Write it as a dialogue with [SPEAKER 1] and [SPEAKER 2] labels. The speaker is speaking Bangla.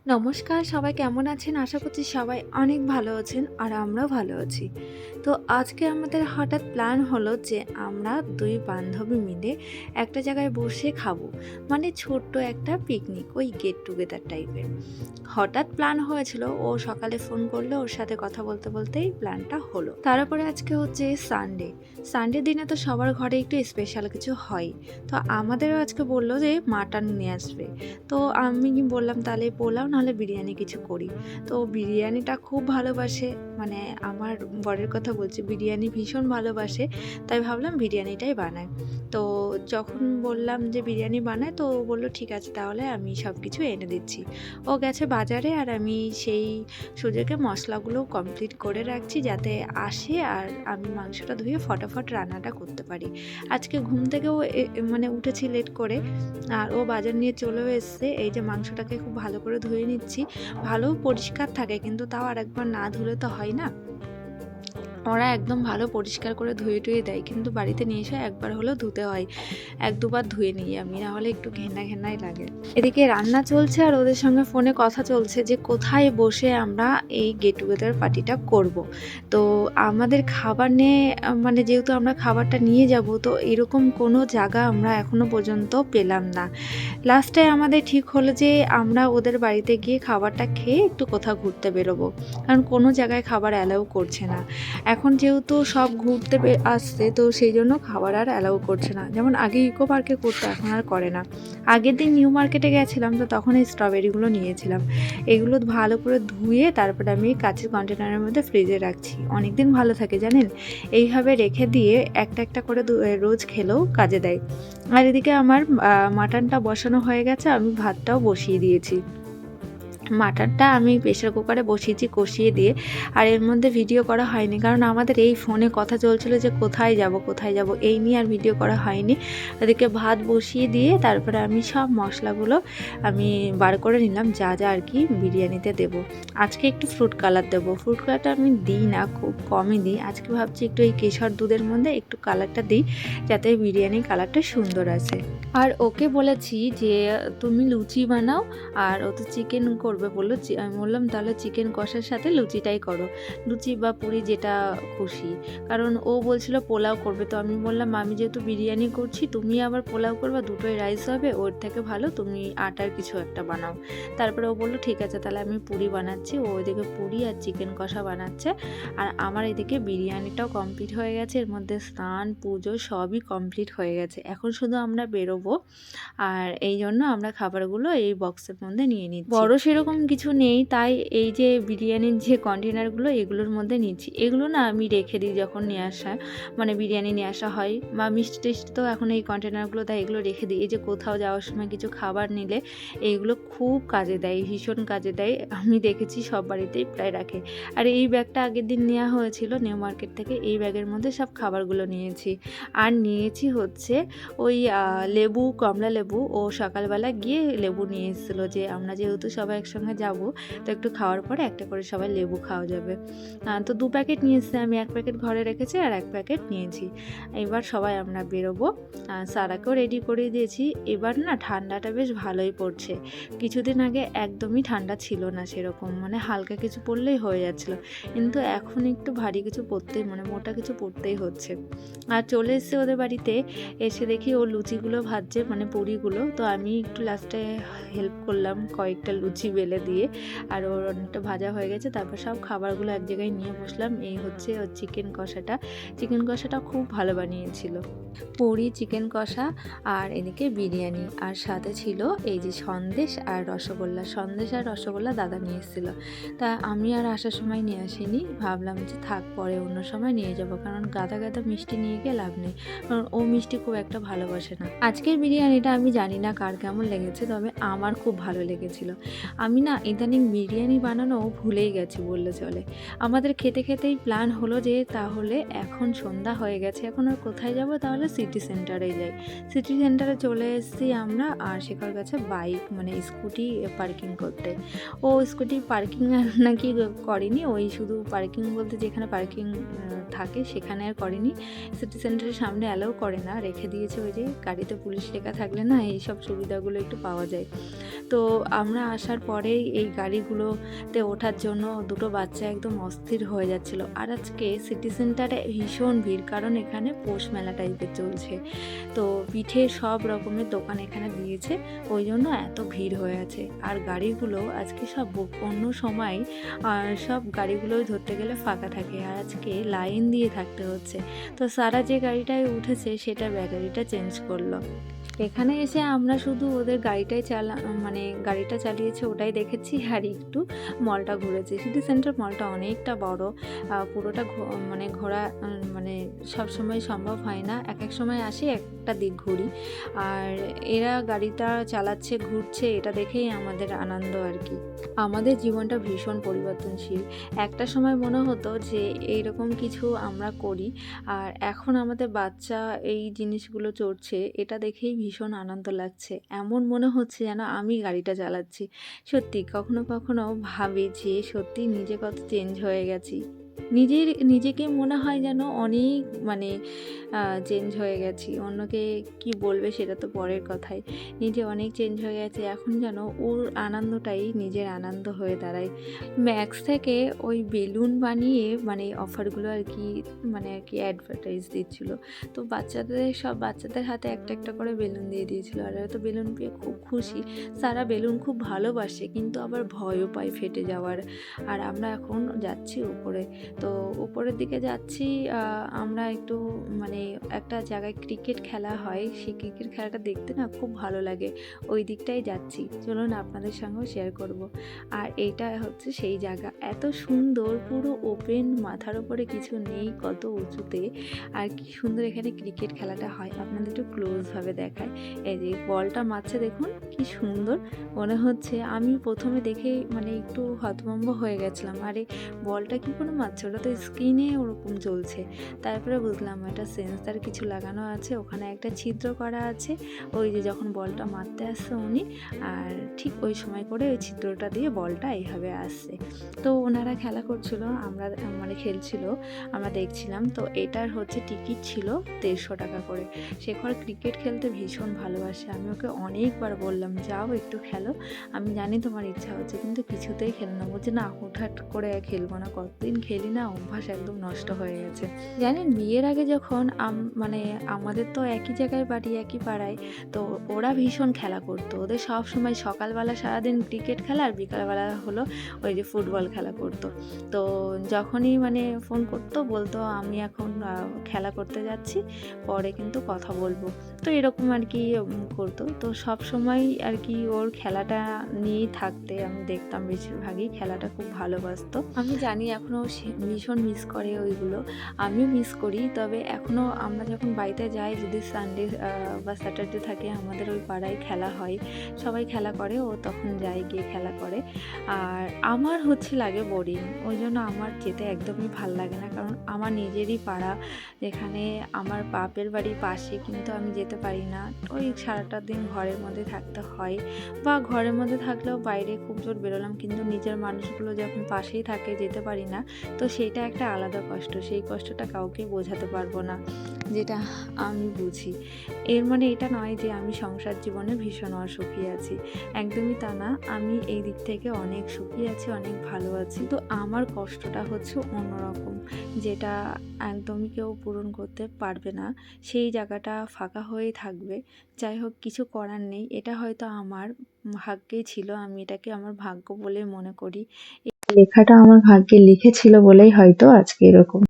[SPEAKER 1] নমস্কার, সবাই কেমন আছেন? আশা করছি সবাই অনেক ভালো আছেন আর আমরাও ভালো আছি। তো আজকে আমাদের হঠাৎ প্ল্যান হলো যে আমরা ২ বান্ধবী মিলে একটা জায়গায় বসে খাবো। মানে ছোট্ট একটা পিকনিক, ওই গেট টুগেদার টাইপের। হঠাৎ প্ল্যান হয়েছিল, ও সকালে ফোন করলো, ওর সাথে কথা বলতে বলতেই প্ল্যানটা হলো। তারপরে আজকে হচ্ছে সানডে। সানডে দিনে তো সবার ঘরে একটু স্পেশাল কিছু হয়। তো আমাদেরও আজকে বলল যে মাটন নিয়ে আসবে। তো আমি বললাম তাহলে পোলাও নাহলে বিরিয়ানি কিছু করি। তো বিরিয়ানিটা খুব ভালোবাসে, মানে আমার বরের কথা বলছি, বিরিয়ানি ভীষণ ভালোবাসে। তাই ভাবলাম বিরিয়ানিটাই বানাই। তো যখন বললাম যে বিরিয়ানি বানাই, তো ও বলল ঠিক আছে তাহলে আমি সব কিছু এনে দিচ্ছি। ও গেছে বাজারে আর আমি সেই সুযোগে মশলাগুলো কমপ্লিট করে রাখছি যাতে আসে আর আমি মাংসটা ধুয়ে ফটাফট রান্নাটা করতে পারি। আজকে ঘুম থেকেও মানে উঠেছি লেট করে, আর ও বাজার নিয়ে চলেও এসছে। এই যে মাংসটাকে খুব ভালো করে ধুয়ে নিচ্ছি। ভালো পরিষ্কার থাকে কিন্তু তাও আরেকবার না ধুলে তো হয় না। ওরা একদম ভালো পরিষ্কার করে ধুয়ে টুয়ে দেয়, কিন্তু বাড়িতে নিয়ে এসে একবার হলেও ধুতে হয়। ১-২ বার ধুয়ে নিই আমি, নাহলে একটু ঘেন্না লাগে। এদিকে রান্না চলছে আর ওদের সঙ্গে ফোনে কথা চলছে যে কোথায় বসে আমরা এই গেট টুগেদার পার্টিটা করব। তো আমাদের খাবার নিয়ে মানে যেহেতু আমরা খাবারটা নিয়ে যাব, তো এরকম কোনো জায়গা আমরা এখনো পর্যন্ত পেলাম না। লাস্টে আমাদের ঠিক হলো যে আমরা ওদের বাড়িতে গিয়ে খাবারটা খেয়ে একটু কোথাও ঘুরতে বেরোবো, কারণ কোনো জায়গায় খাবার অ্যালাউ করছে না। এখন যেহেতু সব ঘুরতে আসছে, তো সেই জন্য খাবার আর অ্যালাউ করছে না। যেমন আগে ইকো পার্কে করতো, এখন আর করে না। আগের দিন নিউ মার্কেটে গেছিলাম, তো তখন এই স্ট্রবেরিগুলো নিয়েছিলাম। এগুলো ভালো করে ধুয়ে তারপরে আমি কাঁচের কন্টেনারের মধ্যে ফ্রিজে রাখছি, অনেক দিন ভালো থাকে জানেন। এইভাবে রেখে দিয়ে একটা একটা করে রোজ খেলেও কাজে দেয়। আর এদিকে আমার মাটনটা বসানো হয়ে গেছে, আমি ভাতটাও বসিয়ে দিয়েছি। মাটনটা আমি প্রেসার কুকারে বসিয়েছি কষিয়ে দিয়ে। আর এর মধ্যে ভিডিও করা হয়নি, কারণ আমাদের এই ফোনে কথা চলছিল যে কোথায় যাব এই নিয়ে আর ভিডিও করা হয়নি। এদিকে ভাত বসিয়ে দিয়ে তারপরে আমি সব মশলাগুলো আমি বার করে নিলাম, যা যা আর কি বিরিয়ানিতে দেব। আজকে একটু ফ্রুট কালার দেবো। ফ্রুট কালারটা আমি দিই না, খুব কমই দিই। আজকে ভাবছি একটু এই কেশর দুধের মধ্যে একটু কালারটা দিই, যাতে বিরিয়ানির কালারটা সুন্দর আসে। আর ওকে বলেছি যে তুমি লুচি বানাও, আর ও তো চিকেন করবে বললো। আমি বললাম তাহলে চিকেন কষার সাথে লুচিটাই করো, লুচি বা পুরি যেটা খুশি। কারণ ও বলছিল পোলাও করবে, তো আমি বললাম আমি যেহেতু বিরিয়ানি করছি, তুমি আবার পোলাও করবে, দুটোই রাইস হবে, ওর থেকে ভালো তুমি আটার কিছু একটা বানাও। তারপরে ও বললো ঠিক আছে তাহলে আমি পুরি বানাচ্ছি। ও ওইদিকে পুরি আর চিকেন কষা বানাচ্ছে, আর আমার এদিকে বিরিয়ানিটাও কমপ্লিট হয়ে গেছে। এর মধ্যে স্নান পুজো সবই কমপ্লিট হয়ে গেছে, এখন শুধু আমরা বেরোবো। আর এই জন্য আমরা খাবারগুলো এই বক্সের মধ্যে নিয়ে নিচ্ছি। বড় সেরকম কিছু নেই, তাই এই যে বিরিয়ানির যে কন্টেনারগুলো এগুলোর মধ্যে নিচ্ছি। এগুলো না আমি রেখে দিই যখন নিয়ে আসা, মানে বিরিয়ানি নিয়ে আসা হয় বা মিষ্টি টিষ্টি, তো এখন এই কন্টেনারগুলো তাই এগুলো রেখে দিই। এই যে কোথাও যাওয়ার সময় কিছু খাবার নিলে এইগুলো খুব কাজে দেয়, ভীষণ কাজে দেয়। আমি দেখেছি সব বাড়িতেই প্রায় রাখে। আর এই ব্যাগটা আগের দিন নেওয়া হয়েছিল নিউ মার্কেট থেকে, এই ব্যাগের মধ্যে সব খাবারগুলো নিয়েছি। আর নিয়েছি হচ্ছে ওই লেবু, কমলা লেবু। ও সকালবেলা গিয়ে লেবু নিয়ে এসেছিলো, যে আমরা যেহেতু সবাই একসঙ্গে যাব, তো একটু খাওয়ার পরে একটা করে সবাই লেবু খাওয়া যাবে। তো 2 প্যাকেট নিয়ে এসছে, আমি 1 প্যাকেট ঘরে রেখেছি আর 1 প্যাকেট নিয়েছি। এবার সবাই আমরা বেরোবো। সারাকেও রেডি করে দিয়েছি। এবার না ঠান্ডাটা বেশ ভালোই পড়ছে। কিছুদিন আগে একদমই ঠান্ডা ছিল না সেরকম, মানে হালকা কিছু পড়লেই হয়ে যাচ্ছিলো, কিন্তু এখন একটু ভারী কিছু পরতেই, মানে মোটা কিছু পরতেই হচ্ছে। আর চলে এসছে ওদের বাড়িতে, এসে দেখি ও লুচিগুলো ভাজছে, মানে পুরিগুলো। তো আমি একটু লাস্টে হেল্প করলাম কয়েকটা লুচি বেলে দিয়ে, আর ওর অনেকটা ভাজা হয়ে গেছে। তারপর সব খাবারগুলো এক জায়গায় নিয়ে বসলাম। এই হচ্ছে ওর চিকেন কষাটা। চিকেন কষাটা খুব ভালো বানিয়েছিল। পুরি, চিকেন কষা, আর এদিকে বিরিয়ানি, আর সাথে ছিল এই যে সন্দেশ আর রসগোল্লা। সন্দেশ আর রসগোল্লা দাদা নিয়ে এসেছিলো, তা আমি আর আসার সময় নিয়ে আসিনি। ভাবলাম যে থাক পরে অন্য সময় নিয়ে যাব, কারণ গাদা গাদা মিষ্টি নিয়ে গিয়ে লাভ নেই, কারণ ও মিষ্টি খুব একটা ভালোবাসে না। আজকের বিরিয়ানিটা আমি জানি না কার কেমন লেগেছে, তবে আমার খুব ভালো লেগেছিল। আমি না ইদানিং বিরিয়ানি বানানো ভুলেই গেছি বললে চলে। আমাদের খেতে খেতেই প্ল্যান হলো যে তাহলে এখন সন্ধ্যা হয়ে গেছে, এখন আর কোথায় যাব, তাহলে সিটি সেন্টারে যাই। সিটি সেন্টারে চলে এসেছি আমরা, আর শেখার কাছে বাইক মানে স্কুটি পার্কিং করতে। ও স্কুটি পার্কিং আর নাকি করেনি, ওই শুধু পার্কিং বলতে যেখানে পার্কিং থাকে সেখানে আর করেনি। সিটি সেন্টারের সামনে অ্যালাউ করে না, রেখে দিয়েছে ওই যে গাড়িতে পুলিশ লেখা থাকলে না এইসব সুবিধাগুলো একটু পাওয়া যায়। তো আমরা আসার পরে পরেই এই গাড়িগুলোতে ওঠার জন্য দুটো বাচ্চা একদম অস্থির হয়ে যাচ্ছিল। আর আজকে সিটি সেন্টারে ভীষণ ভিড়, কারণ এখানে পৌষ মেলা টাইপের চলছে। তো পিঠের সব রকমের দোকান এখানে দিয়েছে, ওই জন্য এত ভিড় হয়ে আছে। আর গাড়িগুলো আজকে সব অন্য সময় সব গাড়িগুলোই ধরতে গেলে ফাঁকা থাকে, আর আজকে লাইন দিয়ে থাকতে হচ্ছে। তো সারা যে গাড়িটায় উঠেছে সেটা ব্যাটারিটা চেঞ্জ করলো। এখানে এসে আমরা শুধু ওদের মানে গাড়িটা চালিয়েছে ওটাই দেখেছি, আর একটু মলটা ঘুরেছি। সিটি সেন্টার মলটা অনেকটা বড়, পুরোটা মানে ঘোরা মানে সব সময় সম্ভব হয় না, এক এক সময় আসি একটা দিক ঘুরি। আর এরা গাড়িটা চালাচ্ছে, ঘুরছে, এটা দেখেই আমাদের আনন্দ আর কি। আমাদের জীবনটা ভীষণ পরিবর্তনশীল। একটা সময় মনে হতো যে এইরকম কিছু আমরা করি, আর এখন আমাদের বাচ্চা এই জিনিসগুলো চড়ছে, এটা দেখেই ভীষণ আনন্দ লাগছে। এমন মনে হচ্ছে যেন আমি গাড়িটা চালাচ্ছি। সত্যি কখনো কখনো ভাবি যে সত্যি নিজে কত চেঞ্জ হয়ে গেছি। নিজেকে মনে হয় যেন অনেক মানে চেঞ্জ হয়ে গেছি। অন্যকে কি বলবে সেটা তো পরের কথাই। নিজে অনেক চেঞ্জ হয়ে গেছে, এখন যেন ওর আনন্দটাই নিজের আনন্দ হয়ে দাঁড়ায়। ম্যাক্স থেকে ওই বেলুন বানিয়ে মানে অফারগুলো আর কি অ্যাডভার্টাইজ দিচ্ছিল। তো সব বাচ্চাদের হাতে একটা একটা করে বেলুন দিয়ে দিয়েছিল, আর হয়তো বেলুন পেয়ে খুব খুশি। সারা বেলুন খুব ভালোবাসে, কিন্তু আবার ভয়ও পায় ফেটে যাওয়ার। আর আমরা এখন যাচ্ছি উপরে, তো উপরের দিকে যাচ্ছি। আমরা একটু মানে একটা জায়গায় ক্রিকেট খেলা হয়, সেই ক্রিকেট খেলাটা দেখতে না খুব ভালো লাগে, ওই দিকটাই যাচ্ছি। চলুন আপনাদের সঙ্গেও শেয়ার করব। আর এইটা হচ্ছে সেই জায়গা, এত সুন্দর, পুরো ওপেন, মাথার উপরে কিছু নেই, কত উঁচুতে, আর কি সুন্দর এখানে ক্রিকেট খেলাটা হয়। আপনাদের একটু ক্লোজভাবে দেখায়। এই যে বলটা মারছে দেখুন কি সুন্দর, মনে হচ্ছে আমি প্রথমে দেখে মানে একটু হতভম্ব হয়ে গেছিলাম, আরে বলটা কি করে মারছে, ওটা তো স্ক্রিনে ওরকম চলছে। তারপরে বুঝলাম এটা সেন্সার কিছু লাগানো আছে, ওখানে একটা ছিদ্র করা আছে, ওই যে যখন বলটা মারতে আসছে উনি, আর ঠিক ওই সময় করে ওই ছিদ্রটা দিয়ে বলটা এইভাবে আসছে। তো ওনারা খেলা করছিল, আমরা মানে খেলছিল, আমরা দেখছিলাম। তো এটার হচ্ছে টিকিট ছিল 150 টাকা করে। শেখর ক্রিকেট খেলতে ভীষণ ভালোবাসে, আমি ওকে অনেকবার বললাম যাও একটু খেলো, আমি জানি তোমার ইচ্ছা হচ্ছে, কিন্তু কিছুতেই খেলো না। বলছে না, হুটহাট করে খেলবো না, কতদিন খেলি না, অভ্যাস একদম নষ্ট হয়ে গেছে। জানেন, বিয়ের আগে যখন মানে আমাদের তো একই জায়গায় বাড়ি, একই পাড়ায়, তো ওরা ভীষণ খেলা করতো। ওদের সব সময় সকালবেলা সারাদিন ক্রিকেট খেলা, আর বিকালবেলা হলো ওই যে ফুটবল খেলা করতো। তো যখনই মানে ফোন করতো বলতো আমি এখন খেলা করতে যাচ্ছি, পরে কিন্তু কথা বলবো। তো এরকম আর কি করতো। তো সব সময় আর কি ওর খেলাটা নিয়েই থাকতে আমি দেখতাম, বেশিরভাগই খেলাটা খুব ভালোবাসতো। আমি জানি এখনও ভীষণ মিস করে ওইগুলো, আমিও মিস করি। তবে এখনও আমরা যখন বাড়িতে যাই, যদি সানডে বা স্যাটারডে থাকে, আমাদের ওই পাড়ায় খেলা হয়, সবাই খেলা করে, ও তখন যায়, গিয়ে খেলা করে। আর আমার লাগে বোরিং, ওই জন্য আমার যেতে একদমই ভাল লাগে না, কারণ আমার নিজেরই পাড়া, যেখানে আমার বাপের বাড়ির পাশে, কিন্তু আমি যেতে পারি না। ওই সারাটা দিন ঘরের মধ্যে থাকতে হয়, বা ঘরের মধ্যে থাকলেও বাইরে খুব জোর বেরোলাম, কিন্তু নিজের মানুষগুলো যখন পাশেই থাকে যেতে পারি না। তো সেইটা একটা আলাদা কষ্ট, সেই কষ্টটা কাউকে বোঝাতে পারবো না, যেটা আমি বুঝি। এর মানে এটা নয় যে আমি সংসার জীবনে ভীষণ অসুখী আছি, একদমই তা না। আমি এই দিক থেকে অনেক সুখী আছি, অনেক ভালো আছি। তো আমার কষ্টটা হচ্ছে অন্যরকম, যেটা একদমই কেউ পূরণ করতে পারবে না, সেই জায়গাটা ফাঁকা হয়েই থাকবে। যাই হোক, কিছু করার নেই, এটা হয়তো আমার ভাগ্যেই ছিল, আমি এটাকে আমার ভাগ্য বলে মনে করি। লেখাটা আমার ভাগ্যে লিখেছিল বলেই হয়তো আজকে এরকম।